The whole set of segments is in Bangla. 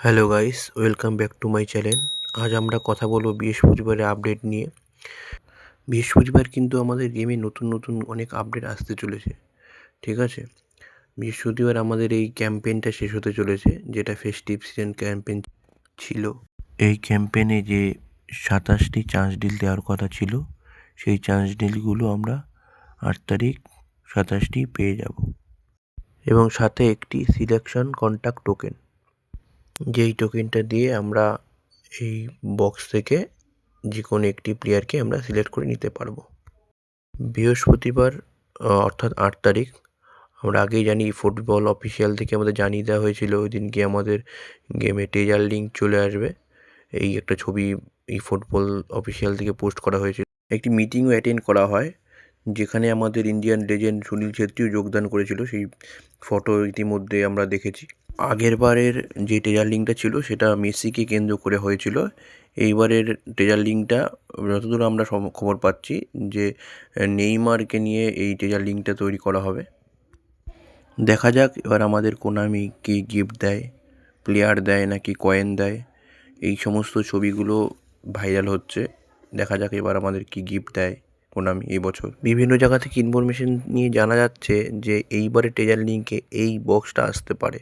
Hello guys, welcome back to my channel. আজ আমরা কথা বলবো বৃহস্পতিবারের আপডেট নিয়ে। বৃহস্পতিবার কিন্তু আমাদের গেমে নতুন নতুন অনেক আপডেট আসতে চলেছে, ঠিক আছে? বৃহস্পতিবার আমাদের এই ক্যাম্পেইনটা শেষ হতে চলেছে, যেটা ফেস্টিভ সিজন ক্যাম্পেইন ছিল। এই ক্যাম্পেইনে যে 27টি চান্স ডিল দেওয়ার কথা ছিল, সেই চান্স ডিলগুলো আমরা 8 তারিখ 27টি পেয়ে যাব, এবং সাথে একটি সিলেকশন কন্ট্যাক্ট টোকেন, যেই টোকেনটা দিয়ে আমরা এই বক্স থেকে যে কোনো একটি প্লেয়ারকে আমরা সিলেক্ট করে নিতে পারবো। বৃহস্পতিবার অর্থাৎ 8 তারিখ আমরা আগেই জানি ফুটবল অফিসিয়াল থেকে আমাদের জানিয়ে দেওয়া হয়েছিল ওই দিনকে আমাদের গেমে ট্রেজার লিঙ্ক চলে আসবে। এই একটা ছবি এই ফুটবল অফিসিয়াল থেকে পোস্ট করা হয়েছিল। একটি মিটিংও অ্যাটেন্ড করা হয়, যেখানে আমাদের ইন্ডিয়ান লেজেন্ড সুনীল ছেত্রীও যোগদান করেছিল। সেই ফটো ইতিমধ্যে আমরা দেখেছি। আগের বারের যে ট্রেজার লিঙ্কটা ছিল সেটা মেসিকে কেন্দ্র করে হয়েছিল। এইবারের ট্রেজার লিঙ্কটা যতদূর আমরা খবর পাচ্ছি যে নেইমারকে নিয়ে এই ট্রেজার লিঙ্কটা তৈরি করা হবে। দেখা যাক এবার আমাদের কোনামি কি গিফট দেয়, প্লেয়ার দেয় নাকি কয়েন দেয়। এই সমস্ত ছবিগুলো ভাইরাল হচ্ছে। দেখা যাক এবার আমাদের কি গিফট দেয় কোনামি এই বছর। বিভিন্ন জায়গা থেকে ইনফরমেশন নিয়ে জানা যাচ্ছে যে এইবারে ট্রেজার লিঙ্কে এই বক্সটা আসতে পারে।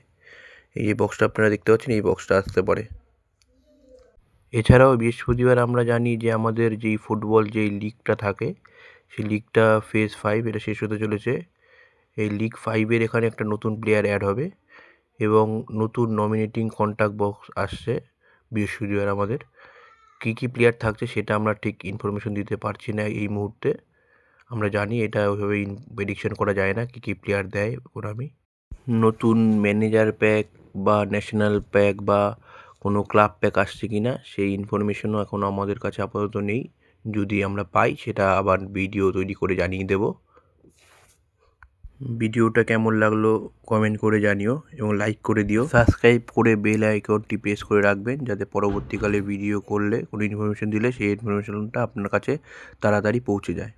এই যে বক্সটা আপনারা দেখতে পাচ্ছেন, এই বক্সটা আসতে পারে। এছাড়াও বৃহস্পতিবার আমরা জানি যে আমাদের যেই ফুটবল যেই লিগটা থাকে, সেই লিগটা ফেজ 5 এটা শেষ হতে চলেছে। এই লিগ 5-এর এখানে একটা নতুন প্লেয়ার অ্যাড হবে এবং নতুন নমিনেটিং কন্ট্যাক্ট বক্স আসছে বৃহস্পতিবার আমাদের। কী কী প্লেয়ার থাকছে সেটা আমরা ঠিক ইনফরমেশন দিতে পারছি না এই মুহূর্তে। আমরা জানি এটা ওইভাবে প্রেডিকশন করা যায় না কী কী প্লেয়ার দেয় আমি। নতুন ম্যানেজার প্যাক বা ন্যাশনাল প্যাক বা কোনো ক্লাব প্যাক আসছে কি না সেই ইনফরমেশনও এখন আমাদের কাছে আপাতত নেই। যদি আমরা পাই সেটা আবার ভিডিও তৈরি করে জানিয়ে দেব। ভিডিওটা কেমন লাগলো কমেন্ট করে জানিও এবং লাইক করে দিও। সাবস্ক্রাইব করে বেল আইকনটি প্রেস করে রাখবেন, যাতে পরবর্তীকালে ভিডিও করলে কোনো ইনফরমেশন দিলে সেই ইনফরমেশনটা আপনার কাছে তাড়াতাড়ি পৌঁছে যায়।